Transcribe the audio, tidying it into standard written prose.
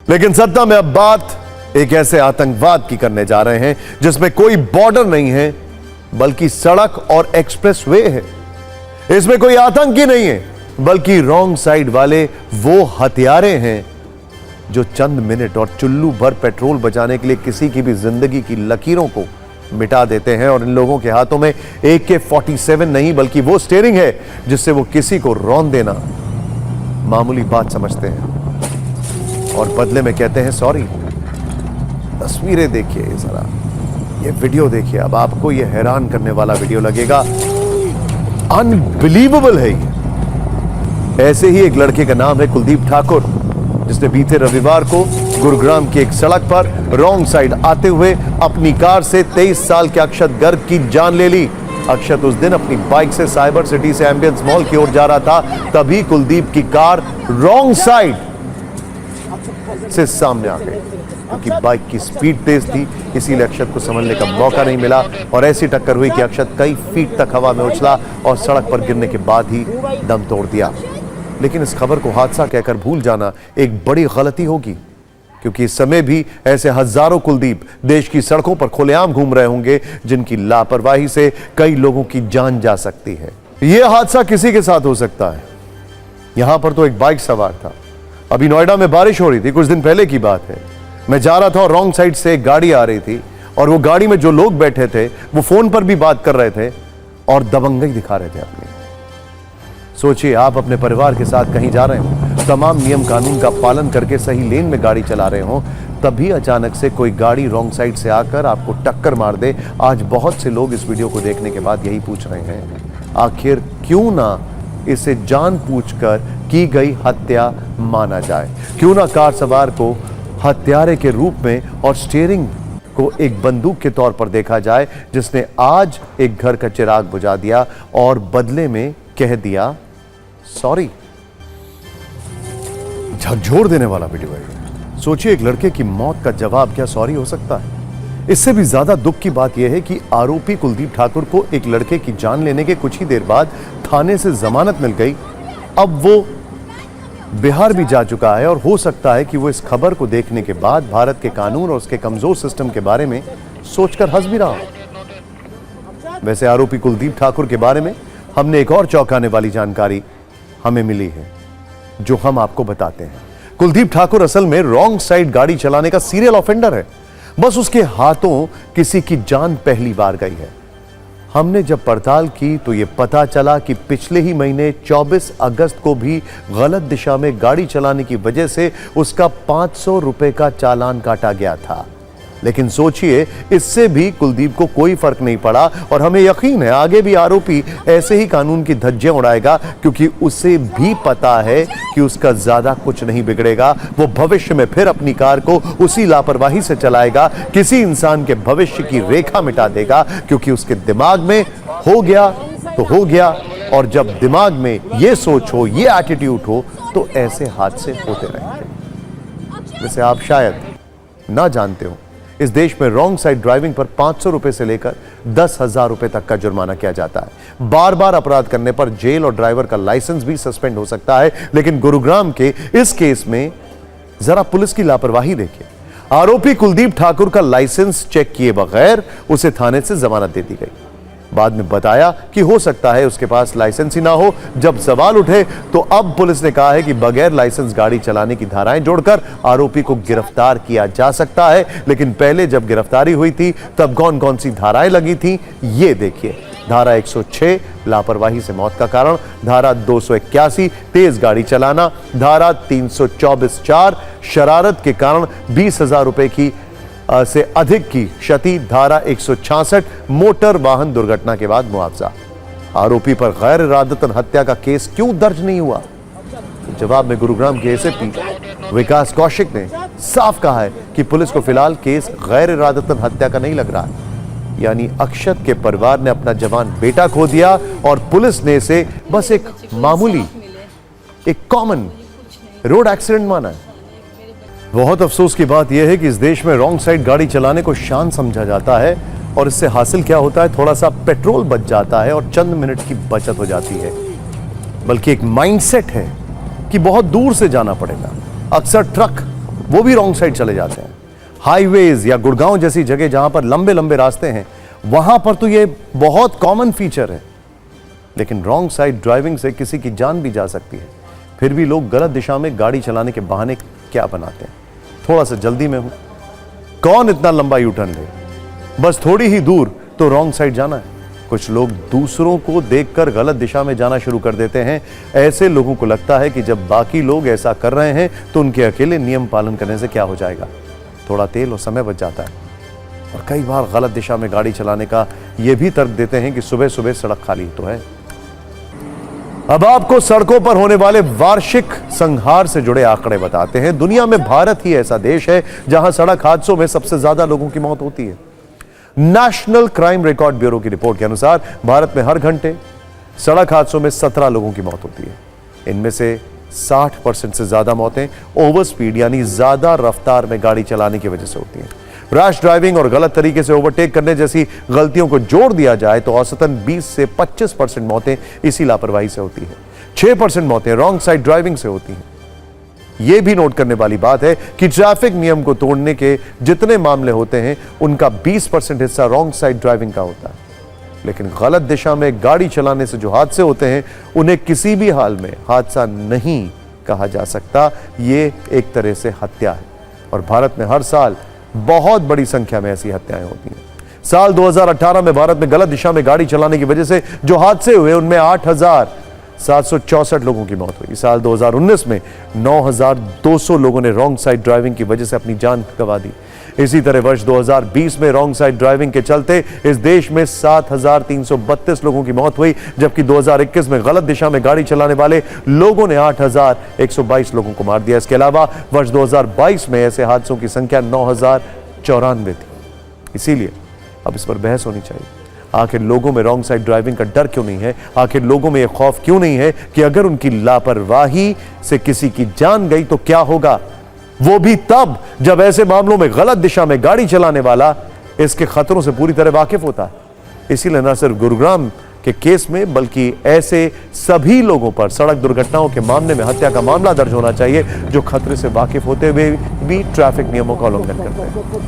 लेकिन सत्ता में अब बात एक ऐसे आतंकवाद की करने जा रहे हैं जिसमें कोई बॉर्डर नहीं है बल्कि सड़क और एक्सप्रेसवे है। इसमें कोई आतंक ही नहीं है बल्कि रॉन्ग साइड वाले वो हथियारे हैं जो चंद मिनट और चुल्लू भर पेट्रोल बचाने के लिए किसी की भी जिंदगी की लकीरों को मिटा देते हैं। और इन लोगों के हाथों में AK-47 नहीं बल्कि वो स्टीयरिंग है जिससे वो किसी को रौंद देना मामूली बात समझते हैं और बदले में कहते हैं सॉरी। तस्वीरें देखिए जरा, ये वीडियो देखिए, अब आपको ये हैरान करने वाला वीडियो लगेगा। अनबिलीवेबल है ये। ऐसे ही एक लड़के का नाम है कुलदीप ठाकुर, जिसने बीते रविवार को गुरुग्राम की एक सड़क पर रॉन्ग साइड आते हुए अपनी कार से 23 साल के अक्षत गर्ग की जान ले ली। अक्षत उस दिन अपनी बाइक से साइबर सिटी से एम्बियंस मॉल की ओर जा रहा था, तभी कुलदीप की कार रॉन्ग साइड से सामने आ गई। क्योंकि बाइक की स्पीड तेज थी इसीलिए अक्षत को संभलने का मौका नहीं मिला और ऐसी टक्कर हुई कि अक्षत कई फीट तक हवा में उछला और सड़क पर गिरने के बाद ही दम तोड़ दिया। लेकिन इस खबर को हादसा कहकर भूल जाना एक बड़ी गलती होगी, क्योंकि इस समय भी ऐसे हजारों कुलदीप देश की सड़कों पर खुलेआम घूम रहे होंगे जिनकी लापरवाही से कई लोगों की जान जा सकती है। यह हादसा किसी के साथ हो सकता है। यहां पर तो एक बाइक सवार था। अभी नोएडा में बारिश हो रही थी, कुछ दिन पहले की बात है। मैं जा रहा था और रॉन्ग साइड से एक गाड़ी आ रही थी और वो गाड़ी में जो लोग बैठे थे वो फोन पर भी बात कर रहे थे और दबंगई दिखा रहे थे अपनी। सोचिए, आप अपने परिवार के साथ कहीं जा रहे हो, तमाम नियम कानून का पालन करके सही लेन में गाड़ी चला रहे हो, तभी अचानक से कोई गाड़ी रॉन्ग साइड से आकर आपको टक्कर मार दे। आज बहुत से लोग इस वीडियो को देखने के बाद यही पूछ रहे हैं, आखिर क्यों ना इसे जानबूझकर की गई हत्या माना जाए? क्यों ना कार सवार को हत्यारे के रूप में और स्टीयरिंग को एक बंदूक के तौर पर देखा जाए, जिसने आज एक घर का चिराग बुझा दिया और बदले में कह दिया सॉरी। झकझोर देने वाला वीडियो है। सोचिए, एक लड़के की मौत का जवाब क्या सॉरी हो सकता है? इससे भी ज्यादा दुख की बात यह है कि आरोपी कुलदीप ठाकुर को एक लड़के की जान लेने के कुछ ही देर बाद थाने से जमानत मिल गई। अब वो बिहार भी जा चुका है और हो सकता है कि वो इस खबर को देखने के बाद भारत के कानून और उसके कमजोर सिस्टम के बारे में सोचकर हंस भी रहा हो। वैसे आरोपी कुलदीप ठाकुर के बारे में हमने एक और चौंकाने वाली जानकारी हमें मिली है जो हम आपको बताते हैं। कुलदीप ठाकुर असल में रॉन्ग साइड गाड़ी चलाने का सीरियल ऑफेंडर है। बस उसके हाथों किसी की जान पहली बार गई है। हमने जब पड़ताल की तो यह पता चला कि पिछले ही महीने 24 अगस्त को भी गलत दिशा में गाड़ी चलाने की वजह से उसका 500 रुपए का चालान काटा गया था। लेकिन सोचिए, इससे भी कुलदीप को कोई फर्क नहीं पड़ा और हमें यकीन है आगे भी आरोपी ऐसे ही कानून की धज्जियां उड़ाएगा, क्योंकि उसे भी पता है कि उसका ज्यादा कुछ नहीं बिगड़ेगा। वो भविष्य में फिर अपनी कार को उसी लापरवाही से चलाएगा, किसी इंसान के भविष्य की रेखा मिटा देगा, क्योंकि उसके दिमाग में हो गया तो हो गया। और जब दिमाग में ये सोच हो, ये एटीट्यूड हो, तो ऐसे हादसे होते रहेंगे। वैसे आप शायद ना जानते हो, इस देश में रॉन्ग साइड ड्राइविंग पर 500 रुपए से लेकर 10,000 रुपए तक का जुर्माना किया जाता है। बार बार अपराध करने पर जेल और ड्राइवर का लाइसेंस भी सस्पेंड हो सकता है। लेकिन गुरुग्राम के इस केस में जरा पुलिस की लापरवाही देखिए। आरोपी कुलदीप ठाकुर का लाइसेंस चेक किए बगैर उसे थाने से जमानत दे दी गई। बाद में बताया कि हो सकता है उसके पास लाइसेंस ही ना हो। जब सवाल उठे तो अब पुलिस ने कहा है कि बगैर लाइसेंस गाड़ी चलाने की धाराएं जोड़कर आरोपी को गिरफ्तार किया जा सकता है। लेकिन पहले जब गिरफ्तारी हुई थी तब कौन कौन सी धाराएं लगी थी, ये देखिए। धारा 106 लापरवाही से मौत का कारण, धारा 281 तेज गाड़ी चलाना, धारा 324(4) शरारत के कारण 20,000 रुपए की से अधिक की क्षति, धारा 166 मोटर वाहन दुर्घटना के बाद मुआवजा। आरोपी पर गैर इरादतन हत्या का केस क्यों दर्ज नहीं हुआ? जवाब में गुरुग्राम के एसपी विकास कौशिक ने साफ कहा है कि पुलिस को फिलहाल केस गैर इरादतन हत्या का नहीं लग रहा है। यानी अक्षत के परिवार ने अपना जवान बेटा खो दिया और पुलिस ने इसे बस एक मामूली, एक कॉमन रोड एक्सीडेंट माना है। बहुत अफसोस की बात यह है कि इस देश में रॉन्ग साइड गाड़ी चलाने को शान समझा जाता है और इससे हासिल क्या होता है, थोड़ा सा पेट्रोल बच जाता है और चंद मिनट की बचत हो जाती है। बल्कि एक माइंडसेट है कि बहुत दूर से जाना पड़ेगा। अक्सर ट्रक वो भी रॉन्ग साइड चले जाते हैं। हाईवेज या गुड़गांव जैसी जगह जहां पर लंबे लंबे रास्ते हैं, वहां पर तो ये बहुत कॉमन फीचर है। लेकिन रॉन्ग साइड ड्राइविंग से किसी की जान भी जा सकती है। फिर भी लोग गलत दिशा में गाड़ी चलाने के बहाने क्या बनाते हैं? थोड़ा सा जल्दी में हूं, कौन इतना लंबा यू टर्न ले, बस थोड़ी ही दूर तो रॉन्ग साइड जाना है। कुछ लोग दूसरों को देखकर गलत दिशा में जाना शुरू कर देते हैं। ऐसे लोगों को लगता है कि जब बाकी लोग ऐसा कर रहे हैं तो उनके अकेले नियम पालन करने से क्या हो जाएगा, थोड़ा तेल और समय बच जाता है। और कई बार गलत दिशा में गाड़ी चलाने का यह भी तर्क देते हैं कि सुबह सुबह सड़क खाली तो है। अब आपको सड़कों पर होने वाले वार्षिक संहार से जुड़े आंकड़े बताते हैं। दुनिया में भारत ही ऐसा देश है जहां सड़क हादसों में सबसे ज्यादा लोगों की मौत होती है। नेशनल क्राइम रिकॉर्ड ब्यूरो की रिपोर्ट के अनुसार भारत में हर घंटे सड़क हादसों में 17 लोगों की मौत होती है। इनमें से 60% से ज्यादा मौतें ओवर स्पीड यानी ज्यादा रफ्तार में गाड़ी चलाने की वजह से होती हैं। रैश ड्राइविंग और गलत तरीके से ओवरटेक करने जैसी गलतियों को जोड़ दिया जाए तो औसतन 20 से 25% मौतें इसी लापरवाही से होती है। 6% मौतें रॉन्ग साइड ड्राइविंग से होती हैं। यह भी नोट करने वाली बात है कि ट्रैफिक नियम को तोड़ने के जितने मामले होते हैं उनका 20% हिस्सा रॉन्ग साइड ड्राइविंग का होता है। लेकिन गलत दिशा में गाड़ी चलाने से जो हादसे होते हैं उन्हें किसी भी हाल में हादसा नहीं कहा जा सकता। ये एक तरह से हत्या है और भारत में हर साल बहुत बड़ी संख्या में ऐसी हत्याएं होती हैं। साल 2018 में भारत में गलत दिशा में गाड़ी चलाने की वजह से जो हादसे हुए उनमें 8,764 लोगों की मौत हुई। साल 2019 में 9,200 लोगों ने रॉन्ग साइड ड्राइविंग की वजह से अपनी जान गंवा दी। इसी तरह वर्ष 2020 में रॉन्ग साइड ड्राइविंग के चलते इस देश में 7,332 लोगों की मौत हुई, जबकि 2021 में गलत दिशा में गाड़ी चलाने वाले लोगों ने 8,122 लोगों को मार दिया। इसके अलावा वर्ष 2022 में ऐसे हादसों की संख्या 9,094 थी। इसीलिए अब इस पर बहस होनी चाहिए। आखिर लोगों में रॉन्ग साइड ड्राइविंग का डर क्यों नहीं है? आखिर लोगों में यह खौफ क्यों नहीं है कि अगर उनकी लापरवाही से किसी की जान गई तो क्या होगा? वो भी तब जब ऐसे मामलों में गलत दिशा में गाड़ी चलाने वाला इसके खतरों से पूरी तरह वाकिफ होता है। इसीलिए न सिर्फ गुरुग्राम के केस में बल्कि ऐसे सभी लोगों पर सड़क दुर्घटनाओं के मामले में हत्या का मामला दर्ज होना चाहिए जो खतरे से वाकिफ होते हुए भी ट्रैफिक नियमों का उल्लंघन करते हैं।